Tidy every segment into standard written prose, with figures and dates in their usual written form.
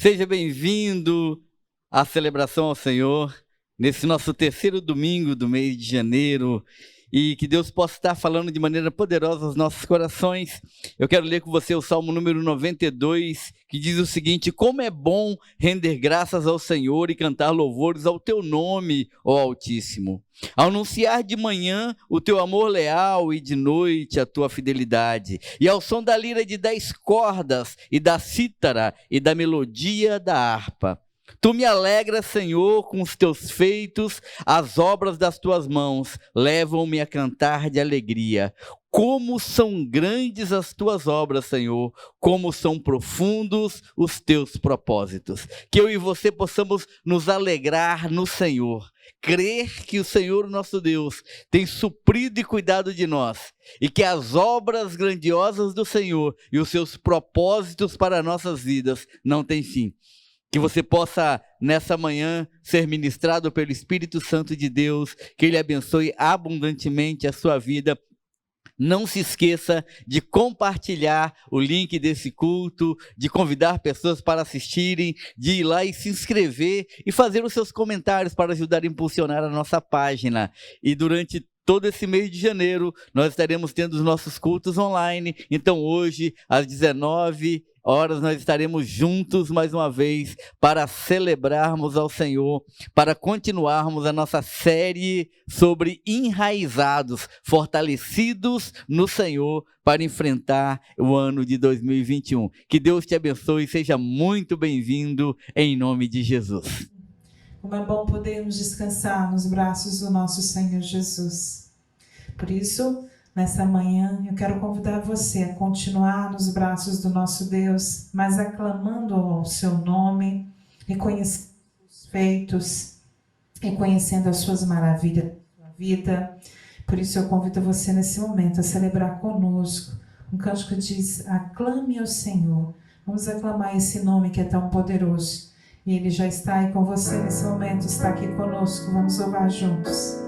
Seja bem-vindo à celebração ao Senhor, nesse nosso terceiro domingo do mês de janeiro, e que Deus possa estar falando de maneira poderosa aos nossos corações. Eu quero ler com você o Salmo número 92, que diz o seguinte: como é bom render graças ao Senhor e cantar louvores ao teu nome, ó Altíssimo. Anunciar de manhã o teu amor leal e de noite a tua fidelidade, e ao som da lira de 10 cordas e da cítara e da melodia da harpa. Tu me alegras, Senhor, com os teus feitos, as obras das tuas mãos levam-me a cantar de alegria. Como são grandes as tuas obras, Senhor, como são profundos os teus propósitos. Que eu e você possamos nos alegrar no Senhor, crer que o Senhor, nosso Deus, tem suprido e cuidado de nós, e que as obras grandiosas do Senhor e os seus propósitos para nossas vidas não têm fim. Que você possa, nessa manhã, ser ministrado pelo Espírito Santo de Deus, que Ele abençoe abundantemente a sua vida. Não se esqueça de compartilhar o link desse culto, de convidar pessoas para assistirem, de ir lá e se inscrever e fazer os seus comentários para ajudar a impulsionar a nossa página. E durante todo esse mês de janeiro, nós estaremos tendo os nossos cultos online. Então hoje, às 19h, nós estaremos juntos mais uma vez para celebrarmos ao Senhor, para continuarmos a nossa série sobre enraizados, fortalecidos no Senhor, para enfrentar o ano de 2021. Que Deus te abençoe e seja muito bem-vindo em nome de Jesus. Como é bom podermos descansar nos braços do nosso Senhor Jesus. Por isso, nessa manhã, eu quero convidar você a continuar nos braços do nosso Deus, mas aclamando ao seu nome, reconhecendo os feitos, reconhecendo as suas maravilhas da sua vida. Por isso, eu convido você nesse momento a celebrar conosco. Um cântico diz: aclame ao Senhor. Vamos aclamar esse nome que é tão poderoso. E Ele já está aí com você nesse momento, está aqui conosco. Vamos louvar juntos.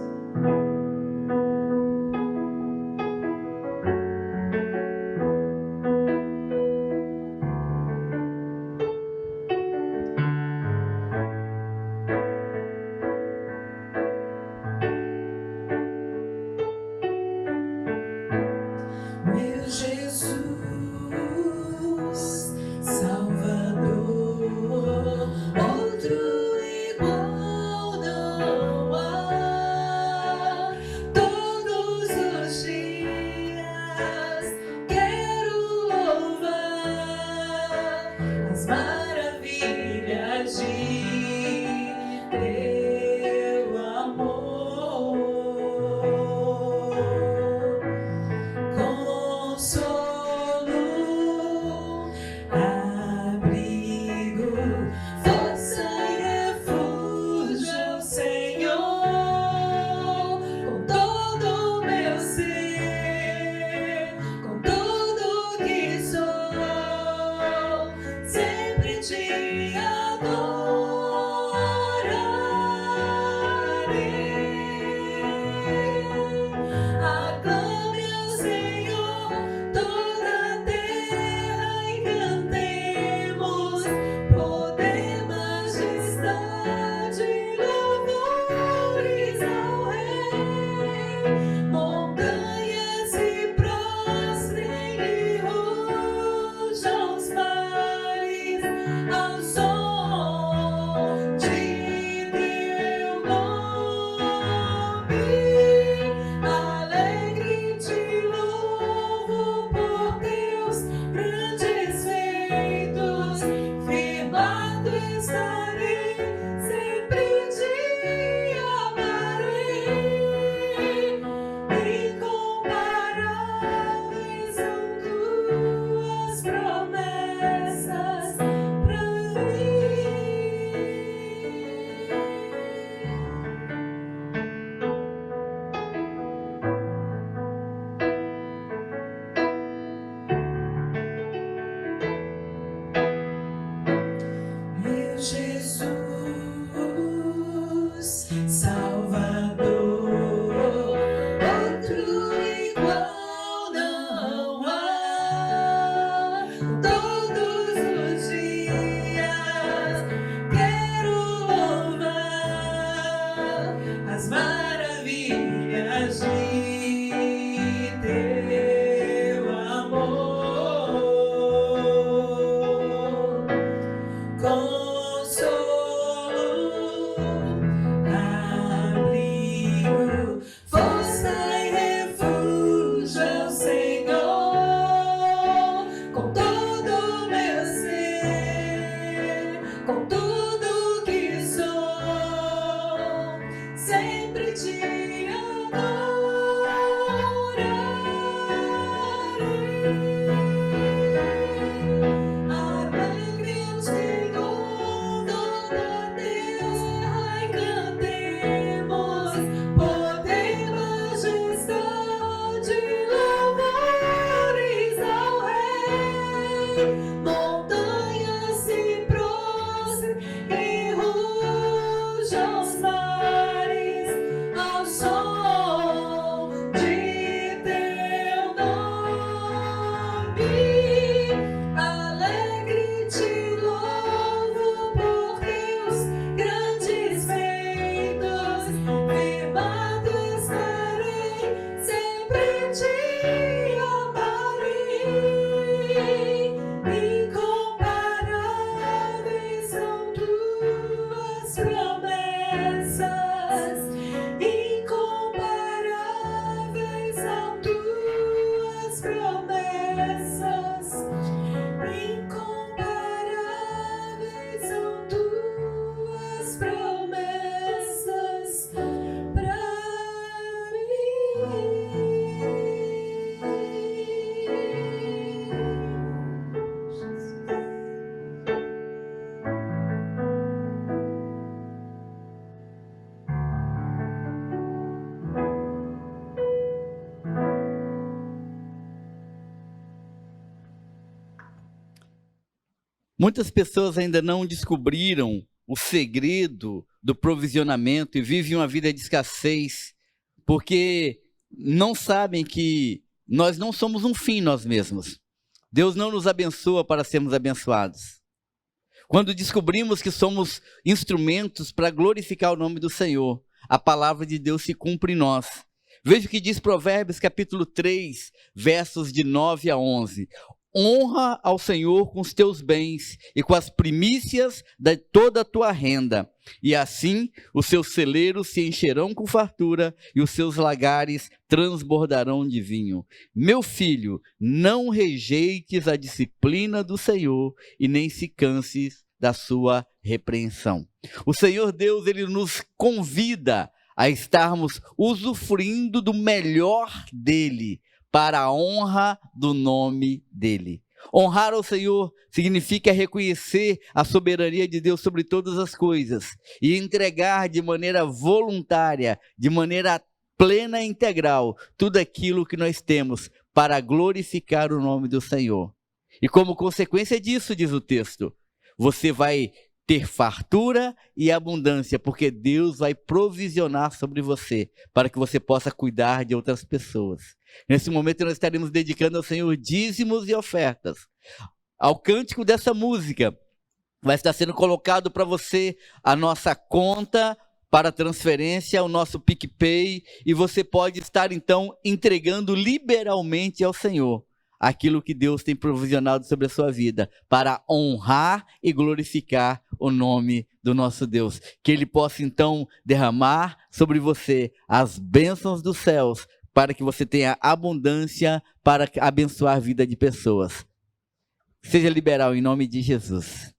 Outro igual não há. Muitas pessoas ainda não descobriram o segredo do provisionamento e vivem uma vida de escassez, porque não sabem que nós não somos um fim nós mesmos. Deus não nos abençoa para sermos abençoados. Quando descobrimos que somos instrumentos para glorificar o nome do Senhor, a palavra de Deus se cumpre em nós. Veja o que diz Provérbios capítulo 3, versos de 9 a 11. Honra ao Senhor com os teus bens e com as primícias de toda a tua renda, e assim os seus celeiros se encherão com fartura e os seus lagares transbordarão de vinho. Meu filho, não rejeites a disciplina do Senhor e nem se canses da sua repreensão. O Senhor Deus, ele nos convida a estarmos usufruindo do melhor dele, para a honra do nome dele. Honrar ao Senhor significa reconhecer a soberania de Deus sobre todas as coisas e entregar de maneira voluntária, de maneira plena e integral, tudo aquilo que nós temos para glorificar o nome do Senhor. E como consequência disso, diz o texto, você vai ter fartura e abundância, porque Deus vai provisionar sobre você, para que você possa cuidar de outras pessoas. Nesse momento nós estaremos dedicando ao Senhor dízimos e ofertas. Ao cântico dessa música, vai estar sendo colocado para você a nossa conta para transferência, o nosso PicPay, e você pode estar então entregando liberalmente ao Senhor aquilo que Deus tem provisionado sobre a sua vida, para honrar e glorificar o nome do nosso Deus. Que Ele possa então derramar sobre você as bênçãos dos céus, para que você tenha abundância para abençoar a vida de pessoas. Seja liberal em nome de Jesus.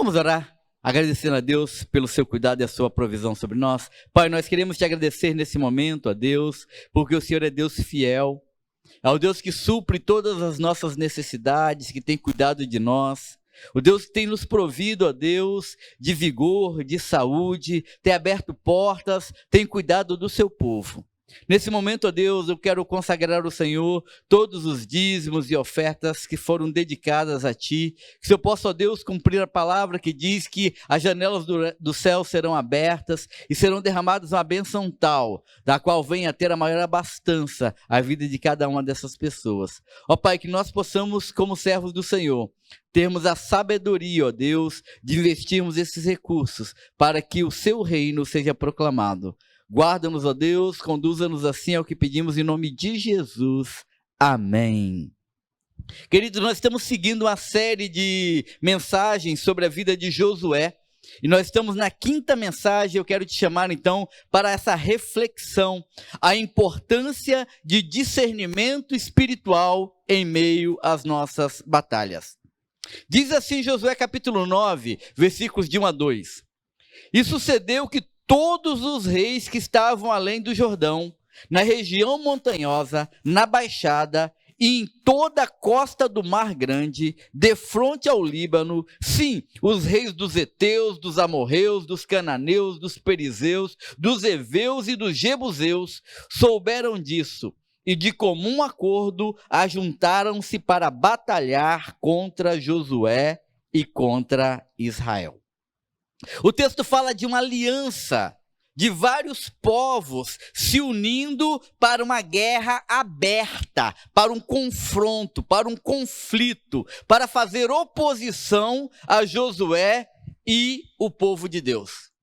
Vamos orar, agradecendo a Deus pelo seu cuidado e a sua provisão sobre nós. Pai, nós queremos te agradecer nesse momento, a Deus, porque o Senhor é Deus fiel, é o Deus que supre todas as nossas necessidades, que tem cuidado de nós. O Deus que tem nos provido, ó Deus, de vigor, de saúde, tem aberto portas, tem cuidado do seu povo. Nesse momento, ó Deus, eu quero consagrar ao Senhor todos os dízimos e ofertas que foram dedicadas a Ti, que o Senhor possa, ó Deus, cumprir a palavra que diz que as janelas do céu serão abertas e serão derramadas uma bênção tal, da qual venha a ter a maior abastança a vida de cada uma dessas pessoas. Ó Pai, que nós possamos, como servos do Senhor, termos a sabedoria, ó Deus, de investirmos esses recursos para que o Seu reino seja proclamado. Guarda-nos, ó Deus, conduza-nos assim ao que pedimos em nome de Jesus. Amém. Queridos, nós estamos seguindo uma série de mensagens sobre a vida de Josué, e nós estamos na 5ª mensagem. Eu quero te chamar então para essa reflexão, a importância de discernimento espiritual em meio às nossas batalhas. Diz assim Josué capítulo 9, versículos de 1 a 2. E sucedeu que todos os reis que estavam além do Jordão, na região montanhosa, na baixada e em toda a costa do Mar Grande, defronte ao Líbano, sim, os reis dos heteus, dos amorreus, dos cananeus, dos perizeus, dos heveus e dos jebuseus, souberam disso e de comum acordo ajuntaram-se para batalhar contra Josué e contra Israel. O texto fala de uma aliança de vários povos se unindo para uma guerra aberta, para um confronto, para um conflito, para fazer oposição a Josué e o povo de Deus.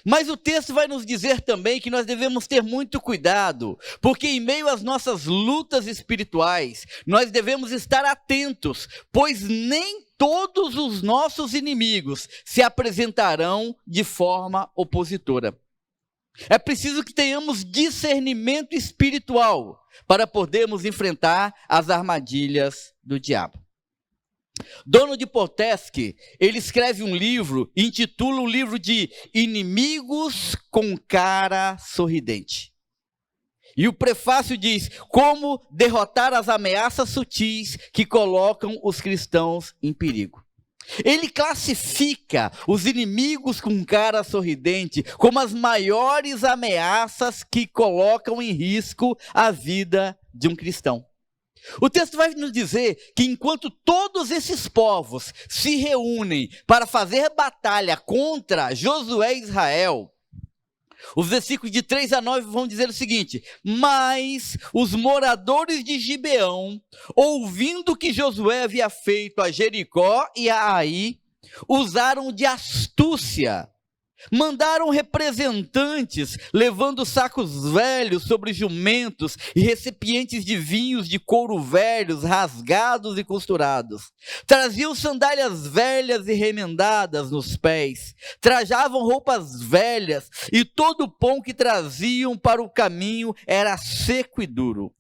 Mas o texto vai nos dizer também que nós devemos ter muito cuidado, porque em meio às nossas lutas espirituais, nós devemos estar atentos, pois nem todos os nossos inimigos se apresentarão de forma opositora. É preciso que tenhamos discernimento espiritual para podermos enfrentar as armadilhas do diabo. Donald Podolsky, ele escreve um livro, intitula o livro de Inimigos com Cara Sorridente. E o prefácio diz: como derrotar as ameaças sutis que colocam os cristãos em perigo. Ele classifica os inimigos com cara sorridente como as maiores ameaças que colocam em risco a vida de um cristão. O texto vai nos dizer que enquanto todos esses povos se reúnem para fazer batalha contra Josué e Israel, os versículos de 3 a 9 vão dizer o seguinte: mas os moradores de Gibeão, ouvindo que Josué havia feito a Jericó e a Ai, usaram de astúcia. Mandaram representantes levando sacos velhos sobre jumentos e recipientes de vinhos de couro velhos, rasgados e costurados. Traziam sandálias velhas e remendadas nos pés. Trajavam roupas velhas e todo o pão que traziam para o caminho era seco e duro.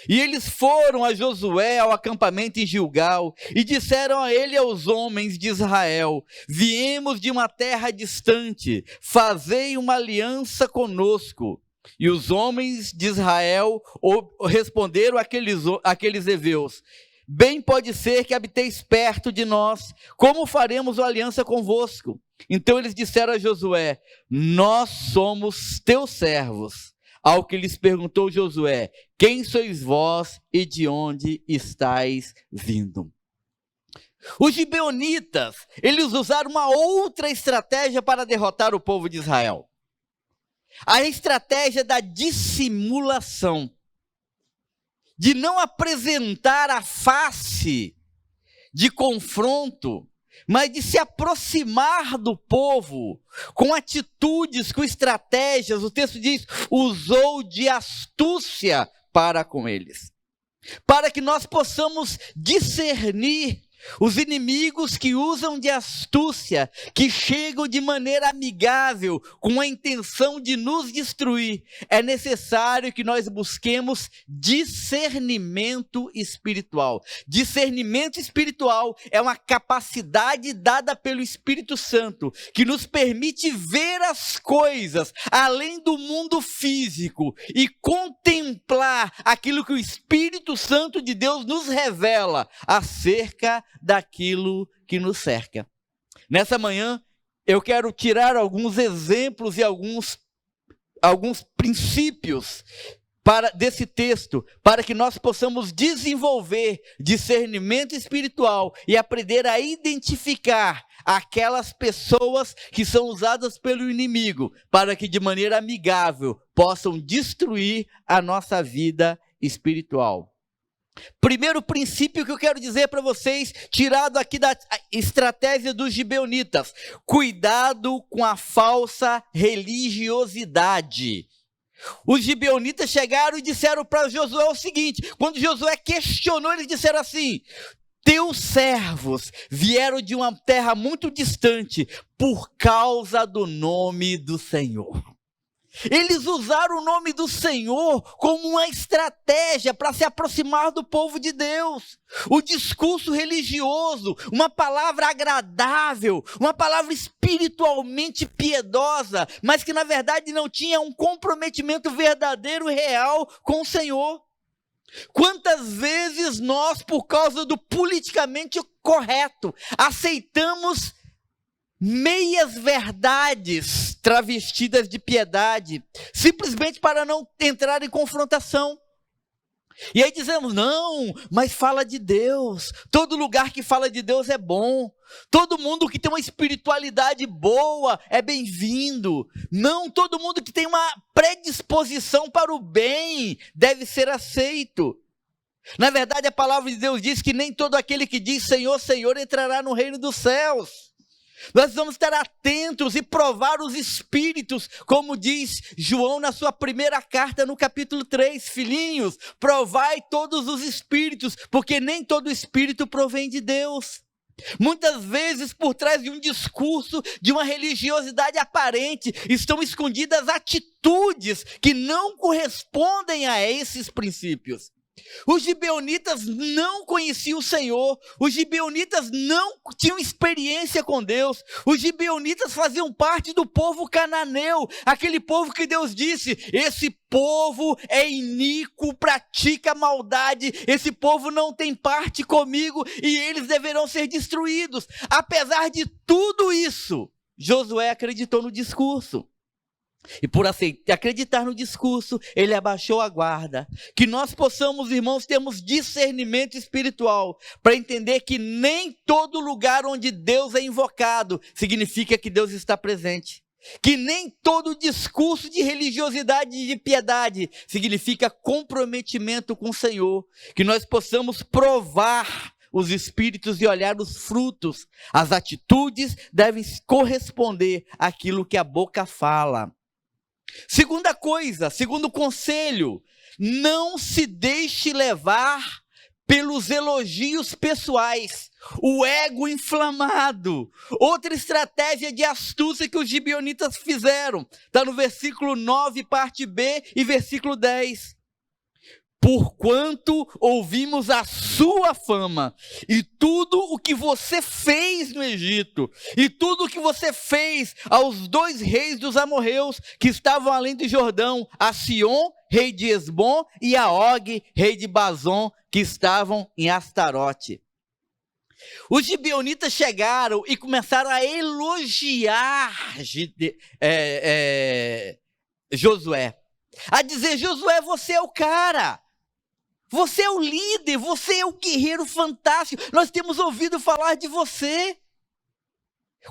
E eles foram a Josué ao acampamento em Gilgal e disseram a ele e aos homens de Israel: viemos de uma terra distante, fazei uma aliança conosco. E os homens de Israel responderam àqueles heveus: bem pode ser que habiteis perto de nós, como faremos uma aliança convosco? Então eles disseram a Josué: nós somos teus servos. Ao que lhes perguntou Josué: quem sois vós e de onde estáis vindo? Os gibeonitas, eles usaram uma outra estratégia para derrotar o povo de Israel. A estratégia da dissimulação, de não apresentar a face de confronto, mas de se aproximar do povo com atitudes, com estratégias. O texto diz: usou de astúcia para com eles. Para que nós possamos discernir Os inimigos que usam de astúcia, que chegam de maneira amigável, com a intenção de nos destruir, é necessário que nós busquemos discernimento espiritual. Discernimento espiritual é uma capacidade dada pelo Espírito Santo, que nos permite ver as coisas além do mundo físico e contemplar aquilo que o Espírito Santo de Deus nos revela acerca daquilo que nos cerca. Nessa manhã, eu quero tirar alguns exemplos e alguns princípios desse texto, para que nós possamos desenvolver discernimento espiritual e aprender a identificar aquelas pessoas que são usadas pelo inimigo, para que de maneira amigável possam destruir a nossa vida espiritual. Primeiro princípio que eu quero dizer para vocês, tirado aqui da estratégia dos gibeonitas: cuidado com a falsa religiosidade. Os gibeonitas chegaram e disseram para Josué o seguinte: quando Josué questionou, eles disseram assim: teus servos vieram de uma terra muito distante por causa do nome do Senhor. Eles usaram o nome do Senhor como uma estratégia para se aproximar do povo de Deus. O discurso religioso, uma palavra agradável, uma palavra espiritualmente piedosa, mas que na verdade não tinha um comprometimento verdadeiro e real com o Senhor. Quantas vezes nós, por causa do politicamente correto, aceitamos meias verdades travestidas de piedade, simplesmente para não entrar em confrontação. E aí dizemos: não, mas fala de Deus, todo lugar que fala de Deus é bom, todo mundo que tem uma espiritualidade boa é bem-vindo, não, todo mundo que tem uma predisposição para o bem deve ser aceito. Na verdade, a palavra de Deus diz que nem todo aquele que diz Senhor, Senhor entrará no reino dos céus. Nós vamos estar atentos e provar os espíritos, como diz João na sua primeira carta no capítulo 3, filhinhos, provai todos os espíritos, porque nem todo espírito provém de Deus. Muitas vezes por trás de um discurso, de uma religiosidade aparente, estão escondidas atitudes que não correspondem a esses princípios. Os gibeonitas não conheciam o Senhor, os gibeonitas não tinham experiência com Deus, os gibeonitas faziam parte do povo cananeu, aquele povo que Deus disse: esse povo é iníquo, pratica maldade, esse povo não tem parte comigo e eles deverão ser destruídos. Apesar de tudo isso, Josué acreditou no discurso. E por acreditar no discurso, ele abaixou a guarda. Que nós possamos, irmãos, termos discernimento espiritual para entender que nem todo lugar onde Deus é invocado significa que Deus está presente. Que nem todo discurso de religiosidade e de piedade significa comprometimento com o Senhor. Que nós possamos provar os espíritos e olhar os frutos. As atitudes devem corresponder àquilo que a boca fala. Segunda coisa, segundo conselho: não se deixe levar pelos elogios pessoais, o ego inflamado. Outra estratégia de astúcia que os gibeonitas fizeram, está no versículo 9, parte B, e versículo 10. Porquanto ouvimos a sua fama, e tudo o que você fez no Egito, e tudo o que você fez aos 2 reis dos amorreus, que estavam além do Jordão, a Sion, rei de Esbom, e a Og, rei de Bazom, que estavam em Astarote. Os gibeonitas chegaram e começaram a elogiar Josué, a dizer: Josué, você é o cara, você é o líder, você é o guerreiro fantástico, nós temos ouvido falar de você.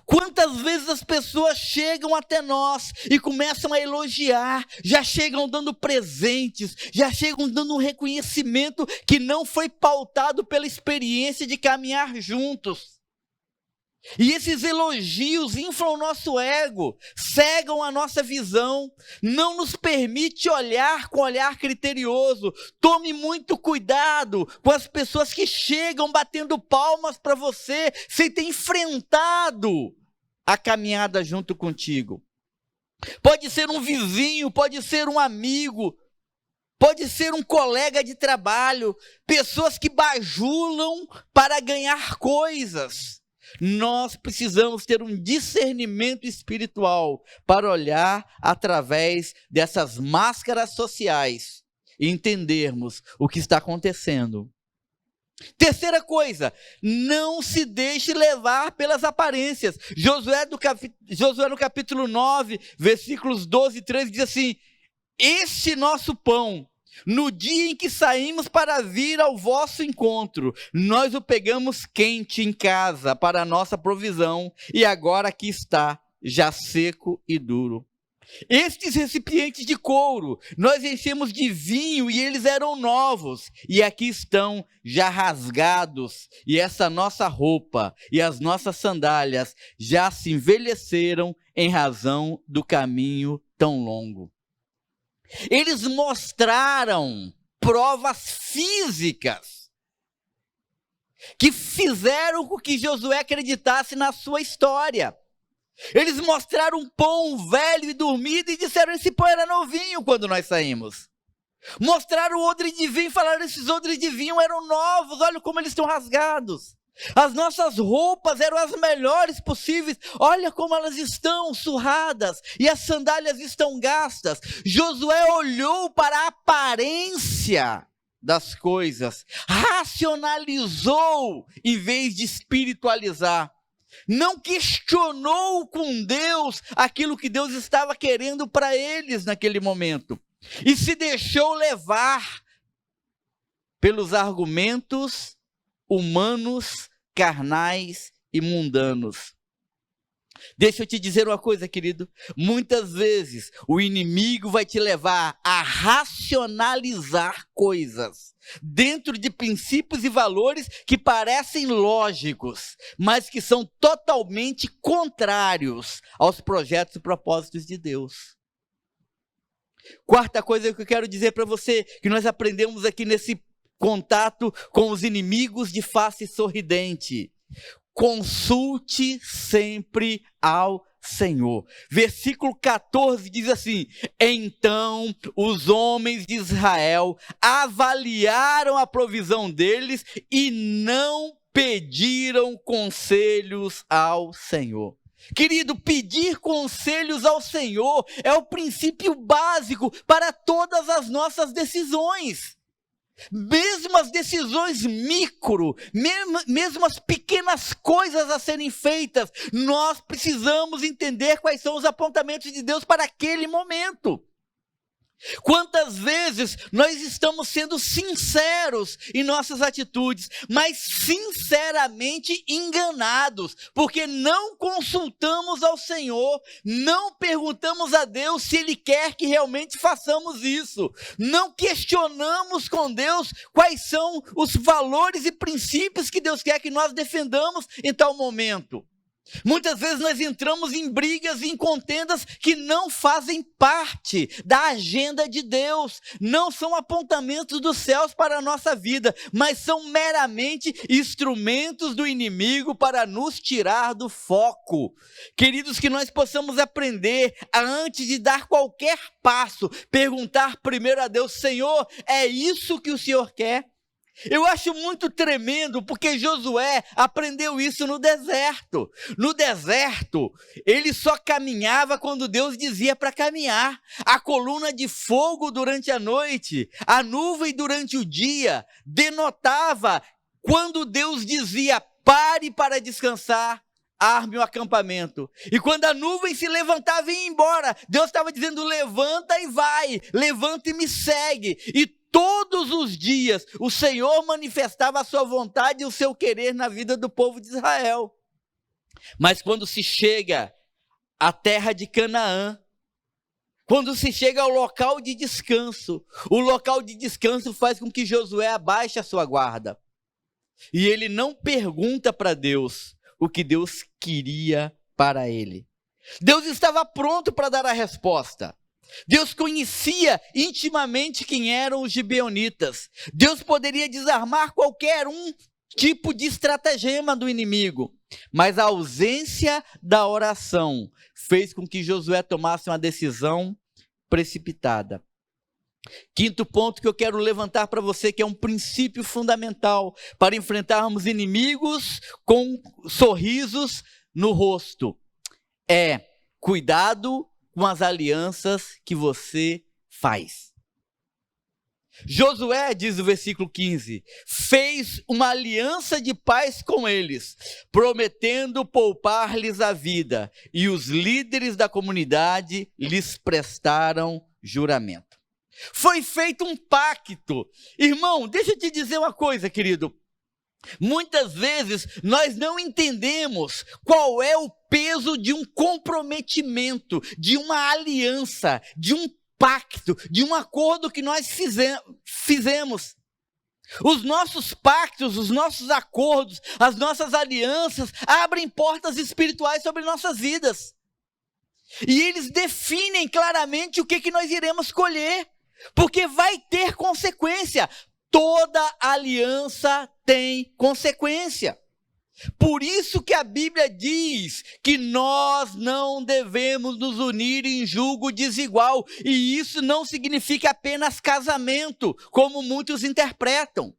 Quantas vezes as pessoas chegam até nós e começam a elogiar, já chegam dando presentes, já chegam dando um reconhecimento que não foi pautado pela experiência de caminhar juntos. E esses elogios inflam o nosso ego, cegam a nossa visão, não nos permite olhar com olhar criterioso. Tome muito cuidado com as pessoas que chegam batendo palmas para você, sem ter enfrentado a caminhada junto contigo. Pode ser um vizinho, pode ser um amigo, pode ser um colega de trabalho, pessoas que bajulam para ganhar coisas. Nós precisamos ter um discernimento espiritual para olhar através dessas máscaras sociais e entendermos o que está acontecendo. Terceira coisa, não se deixe levar pelas aparências. Josué no capítulo 9, versículos 12 e 13 diz assim: este nosso pão, no dia em que saímos para vir ao vosso encontro, nós o pegamos quente em casa para a nossa provisão, e agora aqui está, já seco e duro. Estes recipientes de couro, nós enchemos de vinho e eles eram novos, e aqui estão já rasgados, e essa nossa roupa e as nossas sandálias já se envelheceram em razão do caminho tão longo. Eles mostraram provas físicas que fizeram com que Josué acreditasse na sua história. Eles mostraram um pão velho e dormido e disseram: esse pão era novinho quando nós saímos. Mostraram odre de vinho e falaram: esses odres de vinho eram novos, olha como eles estão rasgados. As nossas roupas eram as melhores possíveis, olha como elas estão surradas e as sandálias estão gastas. Josué olhou para a aparência das coisas, racionalizou em vez de espiritualizar. Não questionou com Deus aquilo que Deus estava querendo para eles naquele momento. E se deixou levar pelos argumentos humanos, carnais e mundanos. Deixa eu te dizer uma coisa, querido. Muitas vezes o inimigo vai te levar a racionalizar coisas dentro de princípios e valores que parecem lógicos, mas que são totalmente contrários aos projetos e propósitos de Deus. Quarta coisa que eu quero dizer para você, que nós aprendemos aqui nesse contato com os inimigos de face sorridente: consulte sempre ao Senhor. Versículo 14 diz assim: então os homens de Israel avaliaram a provisão deles e não pediram conselhos ao Senhor. Querido, pedir conselhos ao Senhor é o princípio básico para todas as nossas decisões. Mesmo as decisões micro, mesmo as pequenas coisas a serem feitas, nós precisamos entender quais são os apontamentos de Deus para aquele momento. Quantas vezes nós estamos sendo sinceros em nossas atitudes, mas sinceramente enganados, porque não consultamos ao Senhor, não perguntamos a Deus se Ele quer que realmente façamos isso, não questionamos com Deus quais são os valores e princípios que Deus quer que nós defendamos em tal momento. Muitas vezes nós entramos em brigas e em contendas que não fazem parte da agenda de Deus, não são apontamentos dos céus para a nossa vida, mas são meramente instrumentos do inimigo para nos tirar do foco. Queridos, que nós possamos aprender a, antes de dar qualquer passo, perguntar primeiro a Deus: Senhor, é isso que o Senhor quer? Eu acho muito tremendo, porque Josué aprendeu isso no deserto. No deserto, ele só caminhava quando Deus dizia para caminhar. A coluna de fogo durante a noite, a nuvem durante o dia, denotava quando Deus dizia: pare para descansar, arme o acampamento. E quando a nuvem se levantava e ia embora, Deus estava dizendo: levanta e vai, levanta e me segue. E todos os dias o Senhor manifestava a sua vontade e o seu querer na vida do povo de Israel. Mas quando se chega à terra de Canaã, quando se chega ao local de descanso, o local de descanso faz com que Josué abaixe a sua guarda. E ele não pergunta para Deus: o que Deus queria para ele. Deus estava pronto para dar a resposta. Deus conhecia intimamente quem eram os gibeonitas. Deus poderia desarmar qualquer tipo de estratagema do inimigo. Mas a ausência da oração fez com que Josué tomasse uma decisão precipitada. Quinto ponto que eu quero levantar para você, que é um princípio fundamental para enfrentarmos inimigos com sorrisos no rosto, é cuidado com as alianças que você faz. Josué, diz o versículo 15, fez uma aliança de paz com eles, prometendo poupar-lhes a vida, e os líderes da comunidade lhes prestaram juramento. Foi feito um pacto. Irmão, deixa eu te dizer uma coisa, querido. Muitas vezes nós não entendemos qual é o peso de um comprometimento, de uma aliança, de um pacto, de um acordo que nós fizemos. Os nossos pactos, os nossos acordos, as nossas alianças abrem portas espirituais sobre nossas vidas. E eles definem claramente o que nós iremos colher, porque vai ter consequência. Toda aliança tem consequência. Por isso que a Bíblia diz que nós não devemos nos unir em julgo desigual. E isso não significa apenas casamento, como muitos interpretam.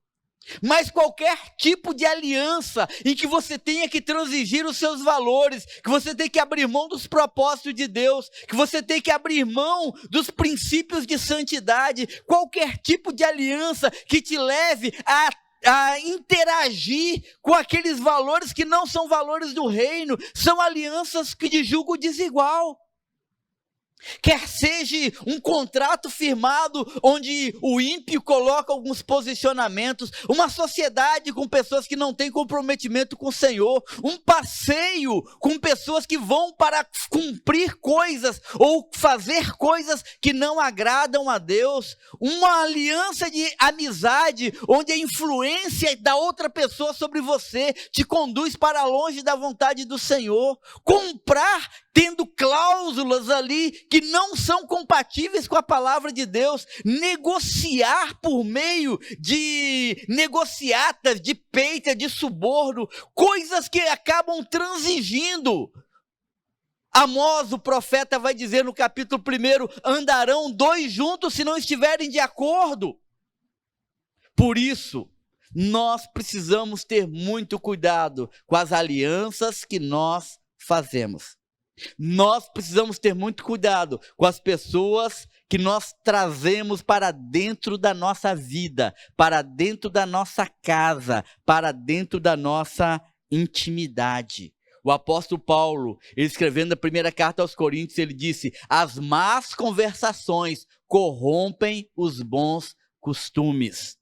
Mas qualquer tipo de aliança em que você tenha que transigir os seus valores, que você tem que abrir mão dos propósitos de Deus, que você tem que abrir mão dos princípios de santidade, qualquer tipo de aliança que te leve a interagir com aqueles valores que não são valores do reino, são alianças que de julgo desigual. Quer seja um contrato firmado onde o ímpio coloca alguns posicionamentos, uma sociedade com pessoas que não têm comprometimento com o Senhor, um passeio com pessoas que vão para cumprir coisas ou fazer coisas que não agradam a Deus, uma aliança de amizade onde a influência da outra pessoa sobre você te conduz para longe da vontade do Senhor, comprar tendo cláusulas ali que não são compatíveis com a palavra de Deus, negociar por meio de negociatas, de peita, de suborno, coisas que acabam transigindo. Amós, o profeta, vai dizer no capítulo 1, andarão dois juntos se não estiverem de acordo. Por isso, nós precisamos ter muito cuidado com as alianças que nós fazemos. Nós precisamos ter muito cuidado com as pessoas que nós trazemos para dentro da nossa vida, para dentro da nossa casa, para dentro da nossa intimidade. O apóstolo Paulo, ele escrevendo a primeira carta aos Coríntios, ele disse: as más conversações corrompem os bons costumes.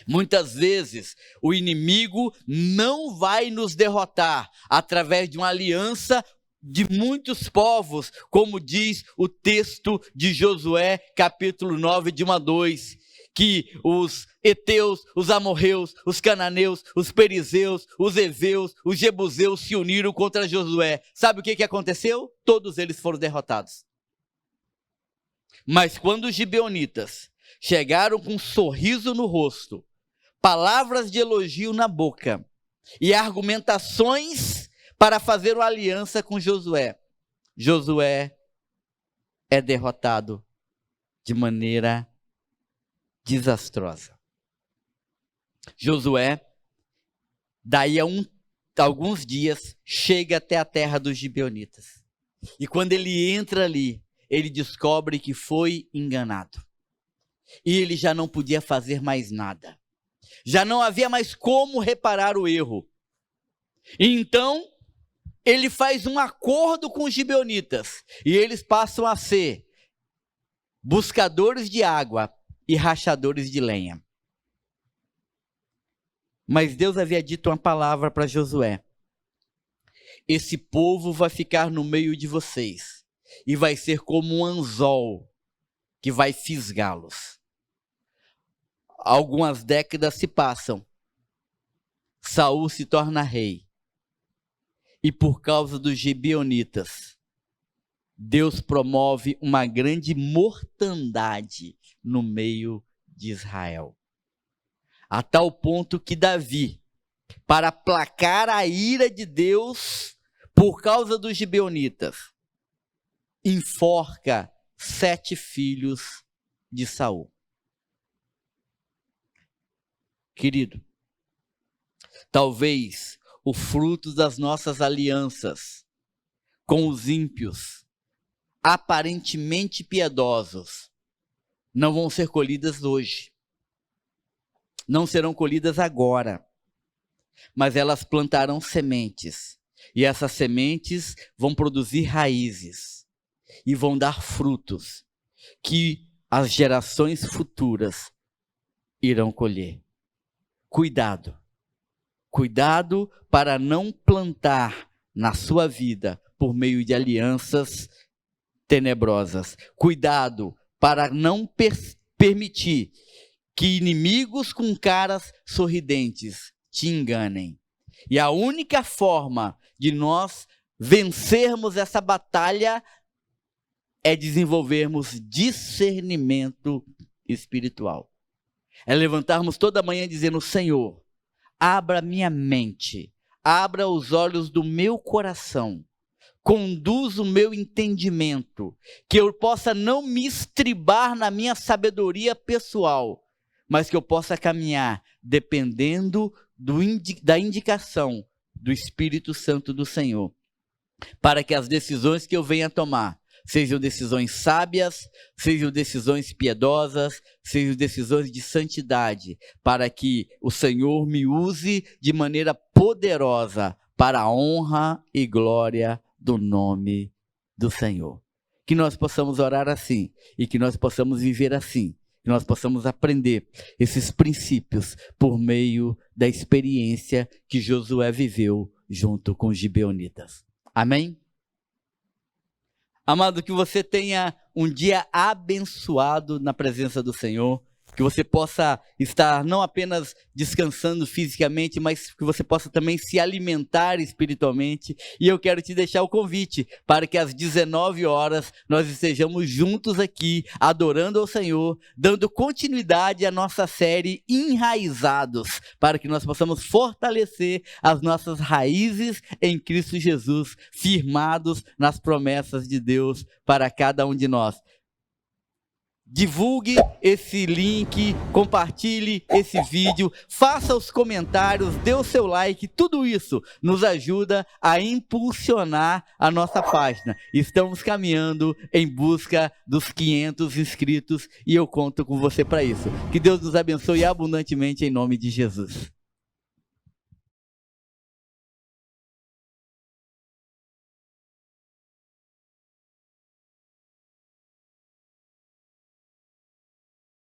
Muitas vezes o inimigo não vai nos derrotar através de uma aliança de muitos povos, como diz o texto de Josué, capítulo 9, de 1 a 2, que os heteus, os amorreus, os cananeus, os perizeus, os heveus, os jebuseus se uniram contra Josué. Sabe o que aconteceu? Todos eles foram derrotados. Mas quando os gibeonitas chegaram com um sorriso no rosto, palavras de elogio na boca e argumentações para fazer uma aliança com Josué, Josué é derrotado de maneira desastrosa. Josué, daí a alguns dias, chega até a terra dos gibeonitas. E quando ele entra ali, ele descobre que foi enganado. E ele já não podia fazer mais nada. Já não havia mais como reparar o erro. E então, ele faz um acordo com os gibeonitas. E eles passam a ser buscadores de água e rachadores de lenha. Mas Deus havia dito uma palavra para Josué: esse povo vai ficar no meio de vocês e vai ser como um anzol que vai fisgá-los. Algumas décadas se passam. Saul se torna rei. e por causa dos gibeonitas, Deus promove uma grande mortandade no meio de Israel. A tal ponto que Davi, para aplacar a ira de Deus por causa dos gibeonitas, enforca 7 filhos de Saul. Querido, talvez o fruto das nossas alianças com os ímpios, aparentemente piedosos, não vão ser colhidas hoje. Não serão colhidas agora. Mas elas plantarão sementes. E essas sementes vão produzir raízes. E vão dar frutos que as gerações futuras irão colher. Cuidado. Cuidado para não plantar na sua vida por meio de alianças tenebrosas. Cuidado para não permitir que inimigos com caras sorridentes te enganem. E a única forma de nós vencermos essa batalha é desenvolvermos discernimento espiritual. É levantarmos toda manhã dizendo: Senhor, abra minha mente, abra os olhos do meu coração, conduz o meu entendimento, que eu possa não me estribar na minha sabedoria pessoal, mas que eu possa caminhar dependendo da indicação do Espírito Santo do Senhor, para que as decisões que eu venha tomar sejam decisões sábias, sejam decisões piedosas, sejam decisões de santidade, para que o Senhor me use de maneira poderosa para a honra e glória do nome do Senhor. Que nós possamos orar assim e que nós possamos viver assim, que nós possamos aprender esses princípios por meio da experiência que Josué viveu junto com os gibeonitas. Amém? Amado, que você tenha um dia abençoado na presença do Senhor, que você possa estar não apenas descansando fisicamente, mas que você possa também se alimentar espiritualmente. E eu quero te deixar o convite para que às 19 horas nós estejamos juntos aqui, adorando ao Senhor, dando continuidade à nossa série Enraizados, para que nós possamos fortalecer as nossas raízes em Cristo Jesus, firmados nas promessas de Deus para cada um de nós. Divulgue esse link, compartilhe esse vídeo, faça os comentários, dê o seu like, tudo isso nos ajuda a impulsionar a nossa página. Estamos caminhando em busca dos 500 inscritos e eu conto com você para isso. Que Deus nos abençoe abundantemente em nome de Jesus.